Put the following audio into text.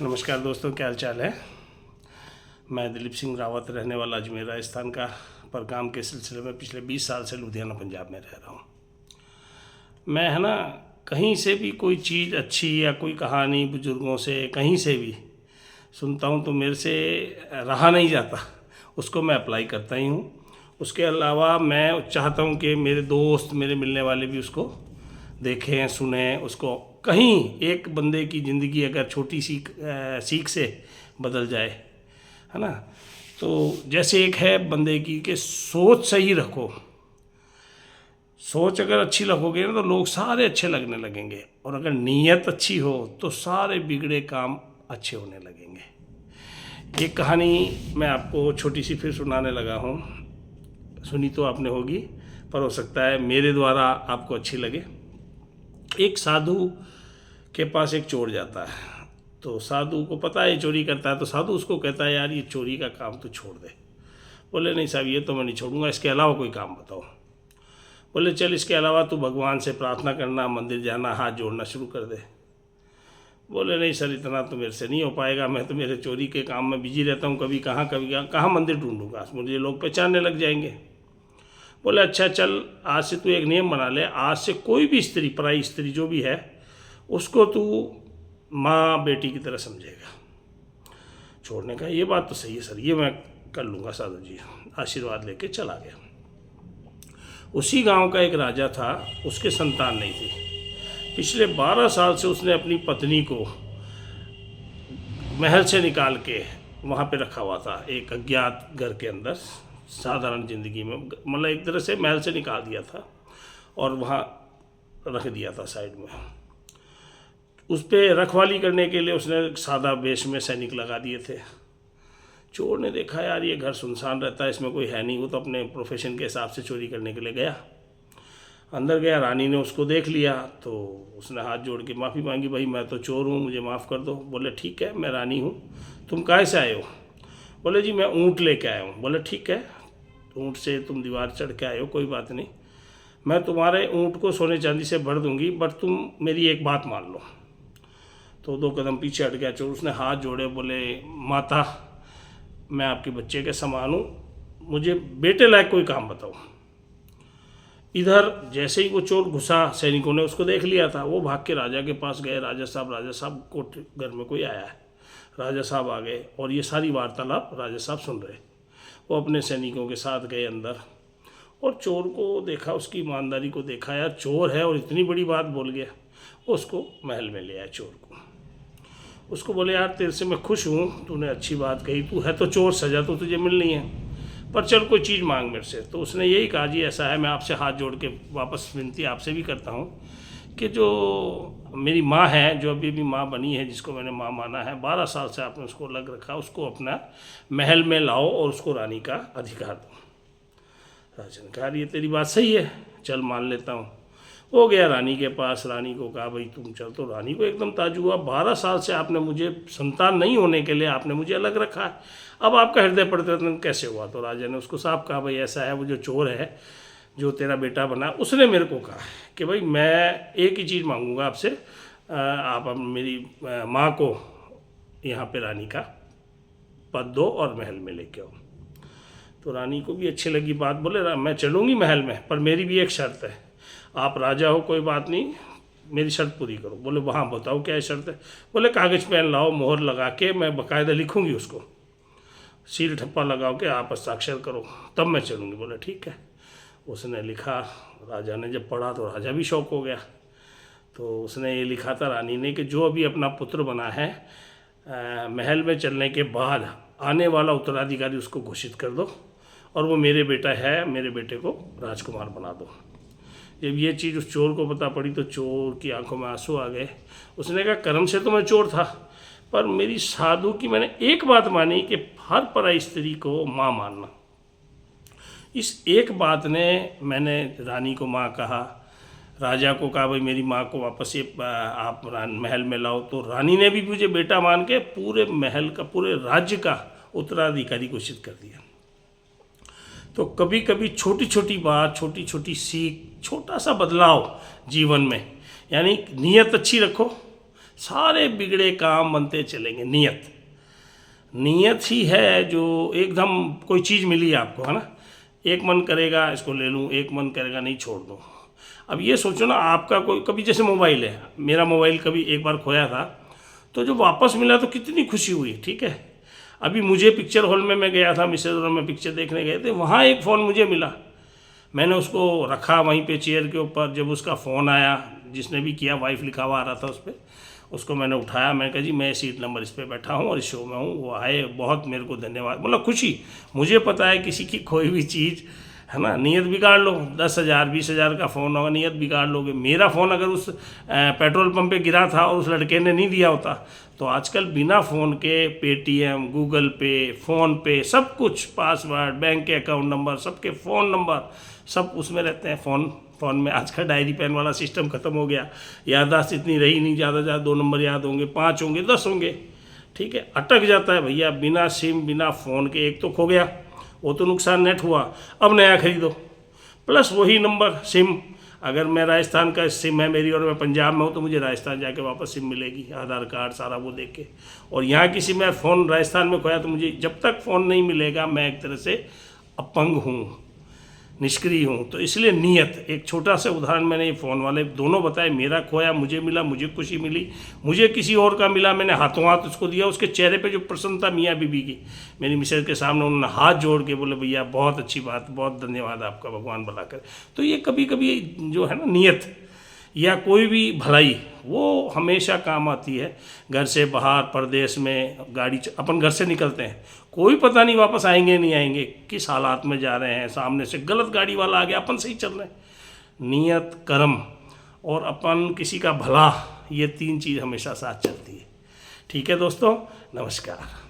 नमस्कार दोस्तों, क्या हाल चाल है। मैं दिलीप सिंह रावत, रहने वाला अजमेर राजस्थान का, पर काम के सिलसिले में पिछले 20 साल से लुधियाना पंजाब में रह रहा हूँ। मैं है ना, कहीं से भी कोई चीज़ अच्छी या कोई कहानी बुजुर्गों से कहीं से भी सुनता हूँ तो मेरे से रहा नहीं जाता, उसको मैं अप्लाई करता ही हूँ। उसके अलावा मैं चाहता हूँ कि मेरे दोस्त, मेरे मिलने वाले भी उसको देखें, सुने उसको। कहीं एक बंदे की ज़िंदगी अगर छोटी सी सीख से बदल जाए, है ना। तो जैसे एक है बंदे की कि सोच सही रखो, सोच अगर अच्छी रखोगे ना तो लोग सारे अच्छे लगने लगेंगे, और अगर नीयत अच्छी हो तो सारे बिगड़े काम अच्छे होने लगेंगे। एक कहानी मैं आपको छोटी सी फिर सुनाने लगा हूँ, सुनी तो आपने होगी, पर हो सकता है मेरे द्वारा आपको अच्छी लगे। एक साधु के पास एक चोर जाता है, तो साधु को पता है ये चोरी करता है, तो साधु उसको कहता है, यार ये चोरी का काम तो छोड़ दे। बोले नहीं साहब, ये तो मैं नहीं छोड़ूंगा, इसके अलावा कोई काम बताओ। बोले चल, इसके अलावा तू भगवान से प्रार्थना करना, मंदिर जाना, हाथ जोड़ना शुरू कर दे। बोले नहीं सर, इतना तो मेरे से नहीं हो पाएगा, मैं तो मेरे चोरी के काम में बिजी रहता हूँ, कभी कहाँ मंदिर ढूंढूंगा, मुझे लोग पहचानने लग जाएंगे। बोले अच्छा चल, आज से तू एक नियम बना ले, आज से कोई भी स्त्री, पराई स्त्री जो भी है, उसको तू माँ बेटी की तरह समझेगा। छोड़ने का ये बात तो सही है सर, ये मैं कर लूँगा साधु जी, आशीर्वाद लेके चला गया। उसी गांव का एक राजा था, उसके संतान नहीं थी। पिछले 12 साल से उसने अपनी पत्नी को महल से निकाल के वहाँ पे रखा हुआ था, एक अज्ञात घर के अंदर, साधारण ज़िंदगी में, मतलब एक तरह से महल से निकाल दिया था और वहाँ रख दिया था साइड में। उस पर रखवाली करने के लिए उसने सादा वेश में सैनिक लगा दिए थे। चोर ने देखा, यार ये घर सुनसान रहता है, इसमें कोई है नहीं, वो तो अपने प्रोफेशन के हिसाब से चोरी करने के लिए गया। अंदर गया, रानी ने उसको देख लिया तो उसने हाथ जोड़ के माफ़ी मांगी, भाई मैं तो चोर हूँ, मुझे माफ़ कर दो। बोले ठीक है, मैं रानी हूँ, तुम काहे से आए हो। बोले जी मैं ऊँट लेके आया हूँ। बोले ठीक है, ऊँट से तुम दीवार चढ़ के आए हो, कोई बात नहीं, मैं तुम्हारे ऊँट को सोने चांदी से भर दूंगी, बट तुम मेरी एक बात मान लो। तो 2 कदम पीछे हट गया चोर, उसने हाथ जोड़े, बोले माता मैं आपके बच्चे के समान हूँ, मुझे बेटे लायक कोई काम बताओ। इधर जैसे ही वो चोर घुसा, सैनिकों ने उसको देख लिया था, वो भाग के राजा के पास गए, राजा साहब कोट घर में कोई आया है। राजा साहब आ गए और ये सारी वार्तालाप राजा साहब सुन रहे। वो अपने सैनिकों के साथ गए अंदर और चोर को देखा, उसकी ईमानदारी को देखा, यार चोर है और इतनी बड़ी बात बोल गया। उसको महल में ले आया चोर को। उसको बोले यार तेरे से मैं खुश हूँ, तूने अच्छी बात कही, तू है तो चोर, सजा तो तुझे मिलनी है, पर चल कोई चीज़ मांग मेरे से। तो उसने यही कहा, जी ऐसा है, मैं आपसे हाथ जोड़ के वापस विनती आपसे भी करता हूँ कि जो मेरी माँ है, जो अभी भी माँ बनी है, जिसको मैंने माँ माना है, 12 साल से आपने उसको अलग रखा, उसको अपना महल में लाओ और उसको रानी का अधिकार दो। राजा ने कहा ये तेरी बात सही है, चल मान लेता हूँ। हो गया रानी के पास, रानी को कहा भाई तुम चल। तो रानी को एकदम ताज्जुब हुआ, 12 साल से आपने मुझे संतान नहीं होने के लिए आपने मुझे अलग रखा है, अब आपका हृदय परिवर्तन कैसे हुआ। तो राजा ने उसको साफ कहा, भाई ऐसा है, वो जो चोर है, जो तेरा बेटा बना, उसने मेरे को कहा कि भाई मैं एक ही चीज़ मांगूंगा आपसे, आप मेरी माँ को यहाँ पे रानी का पद दो और महल में लेके आओ। तो रानी को भी अच्छी लगी बात, बोले मैं चलूँगी महल में, पर मेरी भी एक शर्त है, आप राजा हो कोई बात नहीं, मेरी शर्त पूरी करो। बोले वहाँ बताओ क्या शर्त है। बोले कागज़ पेन लाओ, मोहर लगा के मैं बाकायदा लिखूँगी, उसको सील ठप्पा लगाओ के आप हस्ताक्षर करो, तब मैं चलूँगी। बोले ठीक है। उसने लिखा, राजा ने जब पढ़ा तो राजा भी शौक हो गया। तो उसने ये लिखा था रानी ने कि जो अभी अपना पुत्र बना है, महल में चलने के बाद आने वाला उत्तराधिकारी उसको घोषित कर दो, और वो मेरे बेटा है, मेरे बेटे को राजकुमार बना दो। जब ये चीज़ उस चोर को पता पड़ी तो चोर की आंखों में आंसू आ गए। उसने कहा कर्म से तो मैं चोर था, पर मेरी साधु की मैंने एक बात मानी कि हर पराई स्त्री को माँ मानना। इस एक बात ने, मैंने रानी को माँ कहा, राजा को कहा भाई मेरी माँ को वापस ये आप महल में लाओ। तो रानी ने भी मुझे बेटा मान के पूरे महल का, पूरे राज्य का उत्तराधिकारी घोषित कर दिया। तो कभी कभी छोटी छोटी बात, छोटी छोटी सीख, छोटा सा बदलाव जीवन में, यानी नीयत अच्छी रखो, सारे बिगड़े काम बनते चलेंगे। नीयत ही है जो एकदम, कोई चीज़ मिली आपको, है ना, एक मन करेगा इसको ले लूँ, एक मन करेगा नहीं छोड़ दूँ। अब ये सोचो ना, आपका कोई कभी, जैसे मोबाइल है, मेरा मोबाइल कभी एक बार खोया था, तो जब वापस मिला तो कितनी खुशी हुई। ठीक है, अभी मुझे पिक्चर हॉल में मैं गया था, मिसेज और मैं पिक्चर देखने गए थे, वहाँ एक फ़ोन मुझे मिला, मैंने उसको रखा वहीं पे चेयर के ऊपर। जब उसका फ़ोन आया, जिसने भी किया, वाइफ लिखा हुआ आ रहा था उस पर, उसको मैंने उठाया, मैंने कहा जी मैं सीट नंबर इस पे बैठा हूँ और इस शो में हूँ। वो आए, बहुत मेरे को धन्यवाद, मतलब खुशी। मुझे पता है किसी की कोई भी चीज़, है ना, नीयत बिगाड़ लो, 10,000 20,000 का फ़ोन होगा, नीयत बिगाड़ लोगे। मेरा फ़ोन अगर उस पेट्रोल पंप पे गिरा था और उस लड़के ने नहीं दिया होता, तो आजकल बिना फ़ोन के पेटीएम, गूगल पे, फ़ोन पे, सब कुछ, पासवर्ड, बैंक के अकाउंट नंबर, सबके फ़ोन नंबर सब उसमें रहते हैं। फ़ोन में आजकल डायरी पेन वाला सिस्टम ख़त्म हो गया, याददाश्त इतनी रही नहीं, ज़्यादा से ज़्यादा 2 नंबर याद होंगे, 5 होंगे, 10 होंगे। ठीक है, अटक जाता है भैया, बिना सिम, बिना फ़ोन के। एक तो खो गया, वो तो नुकसान नेट हुआ, अब नया खरीदो, प्लस वही नंबर सिम। अगर मैं राजस्थान का सिम है मेरी और मैं पंजाब में हूँ, तो मुझे राजस्थान जाके वापस सिम मिलेगी, आधार कार्ड सारा वो देख के। और यहाँ किसी में फ़ोन राजस्थान में खोया, तो मुझे जब तक फ़ोन नहीं मिलेगा, मैं एक तरह से अपंग हूँ, निष्क्रिय हूँ। तो इसलिए नीयत, एक छोटा सा उदाहरण मैंने ये फ़ोन वाले दोनों बताए, मेरा खोया मुझे मिला, मुझे खुशी मिली, मुझे किसी और का मिला, मैंने हाथों हाथ उसको दिया, उसके चेहरे पे जो प्रसन्नता मियाँ बीबी की, मेरी मिसेज के सामने उन्होंने हाथ जोड़ के बोले भैया बहुत अच्छी बात, बहुत धन्यवाद आपका, भगवान भला करे। तो ये कभी कभी जो है ना नीयत, या कोई भी भलाई, वो हमेशा काम आती है। घर से बाहर परदेश में गाड़ी अपन घर से निकलते हैं, कोई पता नहीं वापस आएंगे नहीं आएंगे, किस हालात में जा रहे हैं, सामने से गलत गाड़ी वाला आ गया, अपन सही चल रहे हैं। नियत, कर्म और अपन किसी का भला, ये 3 चीज़ हमेशा साथ चलती है। ठीक है दोस्तों, नमस्कार।